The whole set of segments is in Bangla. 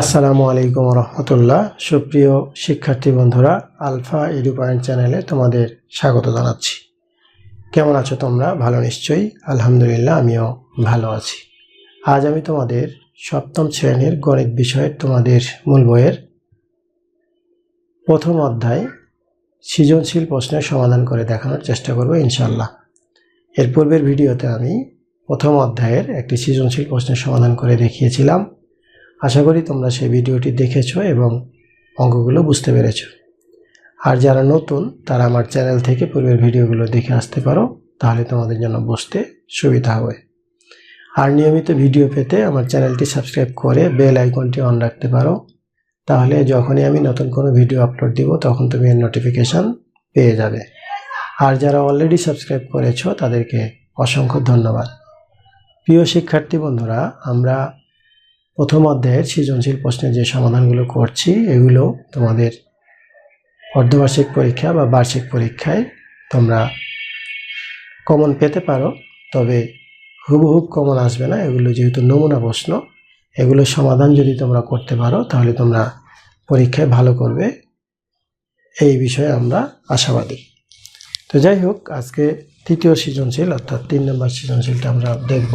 আসসালামু আলাইকুম রহমতুল্লাহ। সুপ্রিয় শিক্ষার্থী বন্ধুরা, আলফা এডু পয়েন্ট চ্যানেলে তোমাদের স্বাগত জানাচ্ছি। কেমন আছো তোমরা? ভালো নিশ্চয়ই। আলহামদুলিল্লাহ, আমিও ভালো আছি। আজ আমি তোমাদের সপ্তম শ্রেণীর গণিত বিষয়ের তোমাদের মূল বইয়ের প্রথম অধ্যায় সৃজনশীল প্রশ্নের সমাধান করে দেখানোর চেষ্টা করব ইনশাআল্লাহ। এর পূর্বের ভিডিওতে আমি প্রথম অধ্যায়ের একটি সৃজনশীল প্রশ্নের সমাধান করে দেখিয়েছিলাম। আশা করি তোমরা সেই ভিডিওটি দেখেছো এবং অঙ্কগুলো বুঝতে পেরেছো। আর যারা নতুন তারা আমার চ্যানেল থেকে পূর্বের ভিডিওগুলো দেখে আসতে পারো, তাহলে তোমাদের জন্য বুঝতে সুবিধা হবে। আর নিয়মিত ভিডিও পেতে আমার চ্যানেলটি সাবস্ক্রাইব করে বেল আইকনটি অন রাখতে পারো, তাহলে যখনই আমি নতুন কোনো ভিডিও আপলোড দিব তখন তুমি এর নোটিফিকেশান পেয়ে যাবে। আর যারা অলরেডি সাবস্ক্রাইব করেছো তাদেরকে অসংখ্য ধন্যবাদ। প্রিয় শিক্ষার্থী বন্ধুরা, আমরা প্রথম অধ্যায়ের সৃজনশীল প্রশ্নের যে সমাধানগুলো করছি এগুলো তোমাদের অর্ধবার্ষিক পরীক্ষা বা বার্ষিক পরীক্ষায় তোমরা কমন পেতে পারো, তবে হুবহুব কমন আসবে না। এগুলো যেহেতু নমুনা প্রশ্ন, এগুলো সমাধান যদি তোমরা করতে পারো তাহলে তোমরা পরীক্ষায় ভালো করবে, এই বিষয়ে আমরা আশাবাদী। তো যাই হোক, আজকে তৃতীয় সৃজনশীল অর্থাৎ 3 নম্বর সৃজনশীলটা আমরা দেখব।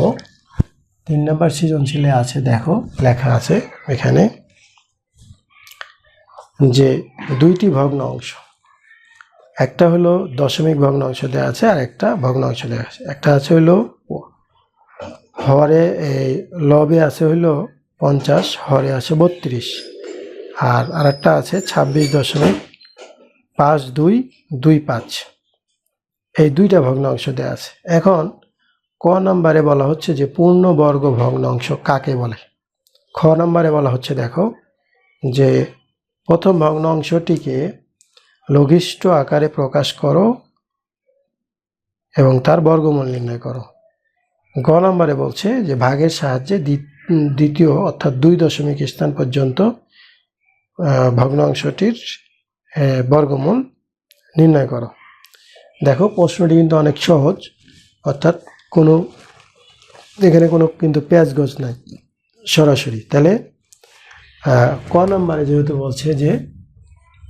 3 নম্বর সৃজনশীলে আছে, দেখো লেখা আছে এখানে যে দুইটি ভগ্ন অংশ, একটা হলো দশমিক ভগ্নাংশ দেওয়া আছে আর একটা ভগ্নাংশ দেওয়া আছে। একটা আছে হলো হরে, লবে আছে হলো 50, হরে আছে 32, আর আরেকটা আছে 26.5225। এই দুইটা ভগ্নাংশ দেওয়া আছে। এখন ক নম্বরে বলা হচ্ছে যে পূর্ণবর্গ ভগ্নাংশ কাকে বলে। খ নম্বরে বলা হচ্ছে, দেখো যে প্রথম ভগ্নাংশটিকে লঘিষ্ঠ আকারে প্রকাশ করো এবং তার বর্গমূল নির্ণয় করো। গ নম্বরে বলছে যে ভাগের সাহায্যে দ্বিতীয় অর্থাৎ 2 দশমিক স্থান পর্যন্ত ভগ্নাংশটির বর্গমূল নির্ণয় করো। দেখো প্রশ্নটি কিন্তু অনেক সহজ, অর্থাৎ এখানে কোনো কিন্তু পেঁচগোছ নাই, সরাসরি। তাহলে ক নম্বরে যেহেতু বলছে যে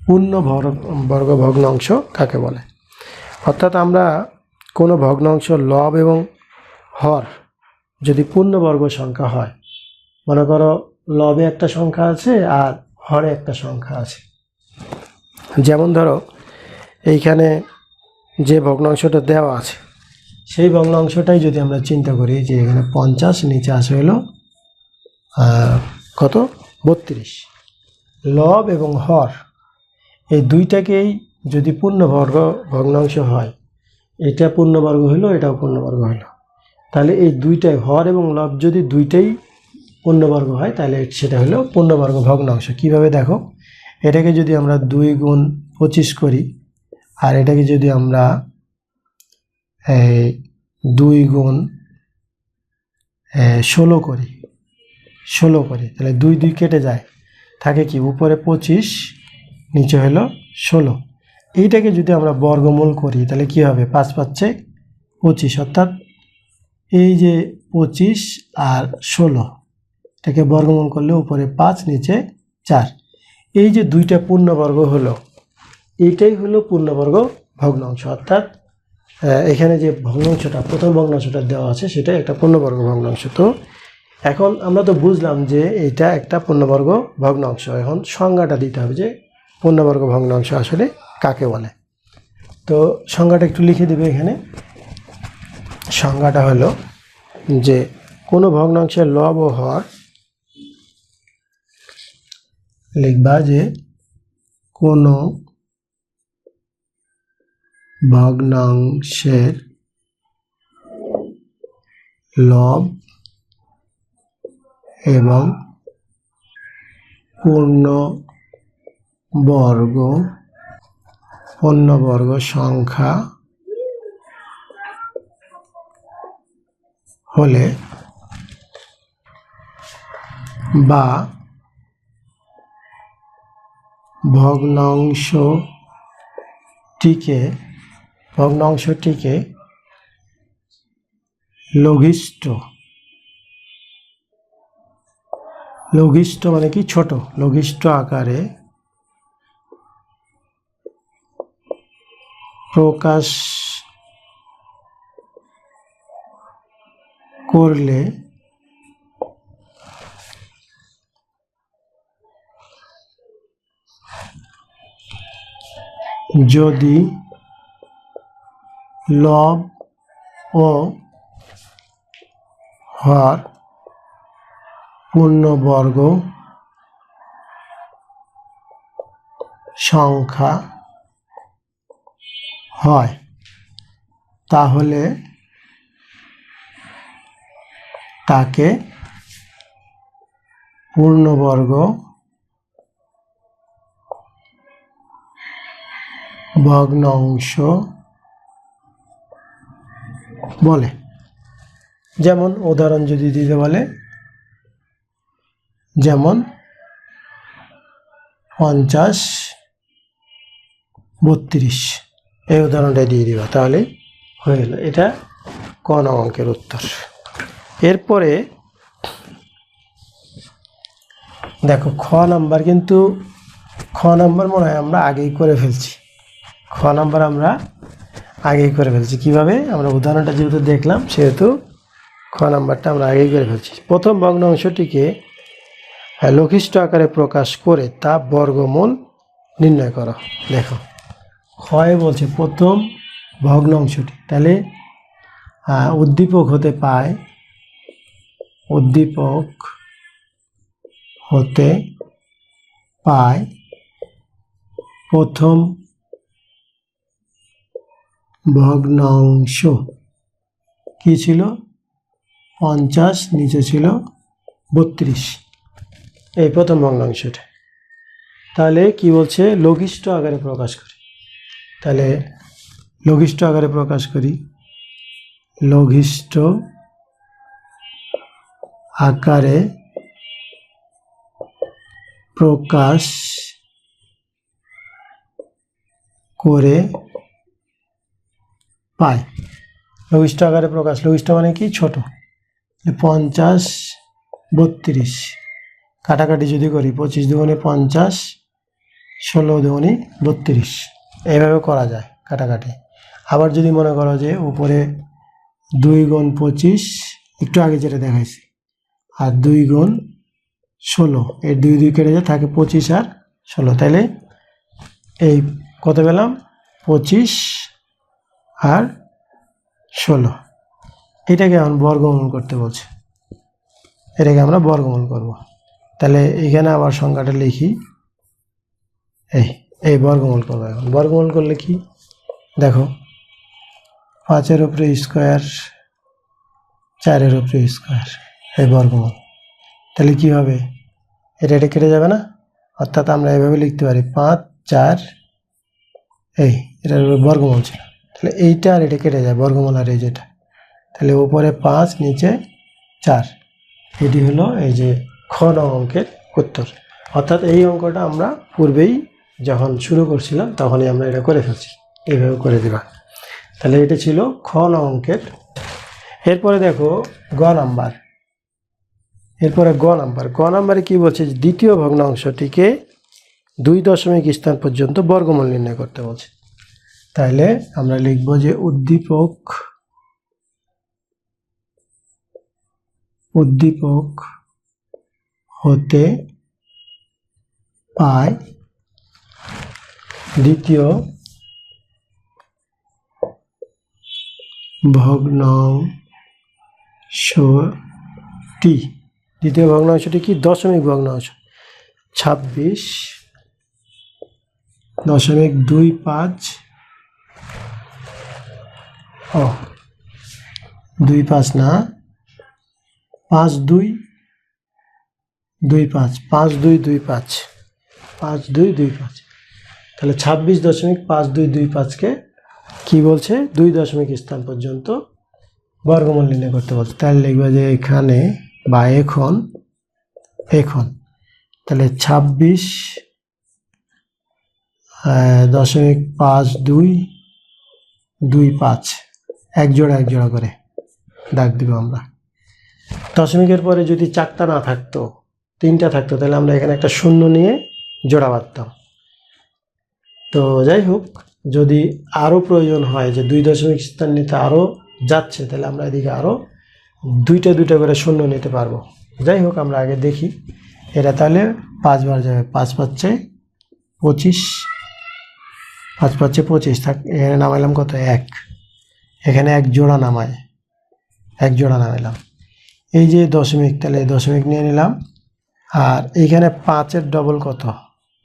পূর্ণবর্গ ভগ্নাংশ কাকে বলে, অর্থাৎ আমরা কোনো ভগ্নাংশ লব এবং হর যদি পূর্ণবর্গ সংখ্যা হয়, মনে করো লবে একটা সংখ্যা আছে আর হরে একটা সংখ্যা আছে, যেমন ধরো এইখানে যে ভগ্নাংশটা দেওয়া আছে সেই ভগ্নাংশটাই যদি আমরা চিন্তা করি যে এখানে 50, নিচে আসে হলো কত 32, লব এবং হর এই দুইটাকেই যদি পূর্ণবর্গ ভগ্নাংশ হয়, এটা পূর্ণবর্গ হলো এটাও পূর্ণবর্গ হলো, তাহলে এই দুইটাই হর এবং লব যদি দুইটাই পূর্ণবর্গ হয় তাহলে সেটা হলো পূর্ণবর্গ ভগ্নাংশ। কিভাবে দেখো, এটাকে যদি আমরা 2 গুণ 25 করি আর এটাকে যদি আমরা 2 গুণ 16 করি, তাহলে 2 2 কেটে যায়, থাকে কি উপরে 25 নিচে হলো 16। এইটাকে যদি আমরা বর্গমূল করি তাহলে কি হবে, 5 5 25, অর্থাৎ এই যে 25 আর 16 এটাকে বর্গমূল করলে উপরে 5 নিচে 4, এই যে দুইটা পূর্ণবর্গ হলো, এইটাই হলো পূর্ণবর্গ ভগ্নাংশ। অর্থাৎ এখানে যে ভগ্নাংশটা প্রথম ভগ্নাংশটা দেওয়া আছে সেটা একটা পূর্ণবর্গ ভগ্নাংশ। তো এখন আমরা তো বুঝলাম যে এটা একটা পূর্ণবর্গ ভগ্নাংশ, এখন সংজ্ঞাটা দিতে হবে যে পূর্ণবর্গ ভগ্নাংশ আসলে কাকে বলে। তো সংজ্ঞাটা একটু লিখে দেবে এখানে। সংজ্ঞাটা হলো যে কোনো ভগ্নাংশের লব ও হর, লিখবা যে কোনো ভগ্নাংশের লব এবং পূর্ণবর্গ সংখ্যা হলে বা ভগ্নাংশটিকে লঘিষ্ঠ লঘিষ্ঠ মানে কি ছোট, লঘিষ্ঠ আকারে প্রকাশ করলে যদি লব ও হর পূর্ণবর্গ সংখ্যা হয় তাহলে তাকে পূর্ণবর্গ ভগ্নাংশ বলে। যেমন উদাহরণ যদি দিতে বলে, যেমন 50-32, এই উদাহরণটা দিয়ে দিবা, তাহলে হয়ে গেল। এটা ক নং অঙ্কের উত্তর। এরপরে দেখো খ নাম্বার, কিন্তু খ নাম্বার মনে হয় আমরা আগেই করে ফেলছি। খ নাম্বার আমরা আগেই করে ফেলছি। কিভাবে? আমরা উদাহরণটা যেহেতু দেখলাম সেহেতু খ নাম্বারটা আমরা আগেই করে ফেলছি। প্রথম ভগ্নাংশটিকে লঘিষ্ঠ আকারে প্রকাশ করে তা বর্গমূল নির্ণয় করো। দেখো ক্ষয় বলছে প্রথম ভগ্নাংশটি, তাহলে উদ্দীপক হতে পায়, উদ্দীপক হতে পায় প্রথম ভগ্নাংশ কি ছিল? 50, নিচে ছিল 32, এই প্রথম ভগ্নাংশটা। তাহলে কি বলছে? লঘিষ্ঠ আকারে প্রকাশ করি। তাহলে লঘিষ্ঠ আকারে প্রকাশ করি, লঘিষ্ঠ আকারে প্রকাশ করে পায়। লঘিষ্ঠ আকারে প্রকাশ, লঘিষ্ঠ মানে কি ছোট। 50-32 কাটাকাটি যদি করি, 25 দুগুণে 50, 16 দুগুণে 32, এইভাবে করা যায় কাটাকাটি। আবার যদি মনে করো যে উপরে 2 গুণ 25, একটু আগে যেটা দেখাইছি, আর 2 গুণ 16, এর 2 2 কেটে যায়, থাকে 25 আর 16, তাইলে এই কত পেলাম? 25 আর 16। এটাকে এখন বর্গমূল করতে বলছে, এটাকে আমরা বর্গমূল করব। তাহলে এখানে আবার সংখ্যাটা লিখি, এই বর্গমূল করবো। এখন বর্গমূল করলে কি দেখো, 5-এর উপরে স্কোয়ার, 4-এর উপরে স্কোয়ার, এই বর্গমূল। তাহলে কি হবে? এটা কেটে যাবে না? অর্থাৎ আমরা এভাবে লিখতে পারি 5, 4, এটার বর্গমূল ছিল। তাহলে এইটা আর এটা কেটে যায়, বর্গমূল আর এই যেটা, তাহলে উপরে 5, নিচে 4, এটি হলো এই যে খ নং অঙ্কের উত্তর। অর্থাৎ এই অঙ্কটা আমরা পূর্বেই যখন শুরু করছিলাম তখনই আমরা এটা করে ফেলছি, এইভাবে করে দেবা। তাহলে এটা ছিল খ নং অঙ্কের। এরপরে দেখো গ নাম্বার। এরপরে গ নাম্বারে কি বলছে? দ্বিতীয় ভগ্নাংশটিকে 2 দশমিক স্থান পর্যন্ত বর্গমূল নির্ণয় করতে বলছে। তাহলে আমরা লিখব যে উদ্দীপক হতে পায় দ্বিতীয় ভগ্নাংশটি। দ্বিতীয় ভগ্নাংশটি কি? দশমিক ভগ্নাংশ। 26.25, 25 না, 5225, 5225। তাহলে 26.5225কে কি বলছে? 2 দশমিক স্থান পর্যন্ত বর্গমূল নির্ণয় করতে বলছে। তাহলে লিখবে যে এখানে বা এখন তাহলে 26.5225 এক জোড়া করে দাগ দিব আমরা। দশমিকের পরে যদি চারটা না থাকতো 3টা থাকতো, তাহলে আমরা এখানে একটা শূন্য নিয়ে জোড়া বাঁধতাম। তো যাই হোক, যদি আরও প্রয়োজন হয় যে 2 দশমিক স্থান নিতে আরও যাচ্ছে, তাহলে আমরা এদিকে আরও দুইটা করে শূন্য নিতে পারবো। যাই হোক, আমরা আগে দেখি এটা তাহলে 5 বার যাবে। 5 পাচ্ছে 25, 5 পাচ্ছে 25 থাক। এখানে নামাইলাম কত? 1। এখানে 1 জোড়া নামাই, 1 জোড়া নামাইলাম। এই যে দশমিক, তাহলে এই দশমিক নিয়ে নিলাম। আর এইখানে 5-এর ডবল কত?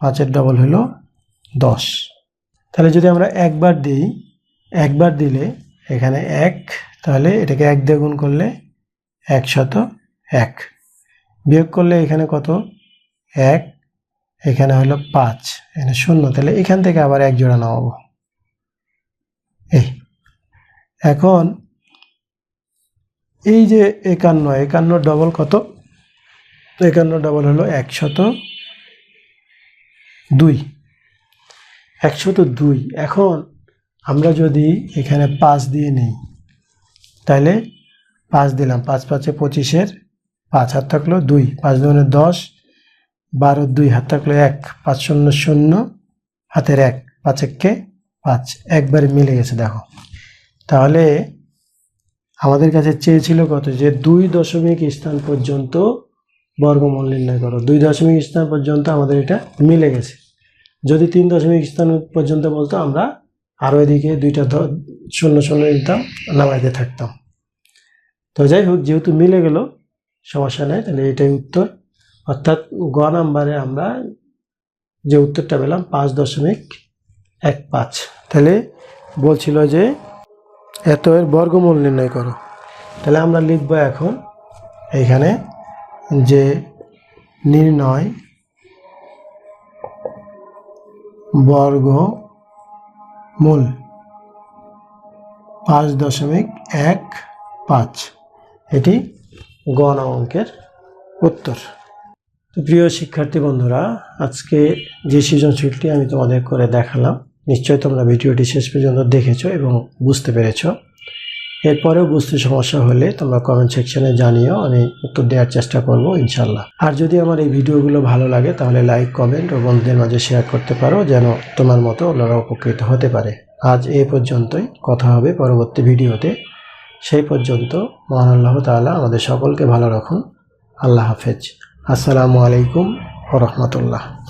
5-এর ডবল হলো 10। তাহলে যদি আমরা একবার দিই, একবার দিলে এখানে 1, তাহলে এটাকে 1 দিয়ে গুণ করলে 101। বিয়োগ করলে এখানে কত? 1, এখানে হলো 5, এখানে 0, তাহলে এখান থেকে আবার 1 জোড়া নামাবো। এখন এই যে 51 ডবল কত? 51 ডবল হলো 102। 102। এখন আমরা যদি এখানে 5 দিয়ে নিই, তাহলে 5 দিলাম, 5 পাঁচে 25-এর 5 হাত থাকলো 2, 5 দুগুণে 10, 12 2 হাত থাকলো 1, 5 0 0 হাতের 1, 5 একে 5, একবারে মিলে গেছে। দেখো, তাহলে আমাদের কাছে চেয়েছিল কত? যে 2 দশমিক স্থান পর্যন্ত বর্গমূল নির্ণয় করো। 2 দশমিক স্থান পর্যন্ত আমাদের এটা মিলে গেছে। যদি 3 দশমিক স্থান পর্যন্ত বলতো, আমরা আরও এদিকে 2টা 0 নিতাম, নামাইতে থাকতাম। তো যাই হোক, যেহেতু মিলে গেল সমস্যা নেই, তাহলে এটাই উত্তর। অর্থাৎ গ নাম্বারে আমরা যে উত্তরটা পেলাম 5.15। তাহলে বলছিল যে এত এর বর্গমূল নির্ণয় করো। তাহলে আমরা লিখব এখন এইখানে যে নির্ণয় বর্গমূল 5.15, এটি গ অঙ্কের উত্তর। তো প্রিয় শিক্ষার্থী বন্ধুরা, আজকে যে সৃজনশীলটি আমি তোমাদের করে দেখালাম, নিশ্চয়ই তোমরা ভিডিওটি শেষ পর্যন্ত দেখেছো এবং বুঝতে পেরেছো। এরপরেও বুঝতে সমস্যা হলে তোমরা কমেন্ট সেকশনে জানিও, আমি উত্তর দেওয়ার চেষ্টা করব ইনশাল্লাহ। আর যদি আমার এই ভিডিওগুলো ভালো লাগে, তাহলে লাইক, কমেন্ট ও বন্ধুদের মাঝে শেয়ার করতে পারো, যেন তোমার মতো অন্যরা উপকৃত হতে পারে। আজ এই পর্যন্তই, কথা হবে পরবর্তী ভিডিওতে। সেই পর্যন্ত মহান আল্লাহ তাআলা আমাদের সকলকে ভালো রাখুন। আল্লাহ হাফেজ। আসসালামু আলাইকুম ওয়া রাহমাতুল্লাহ।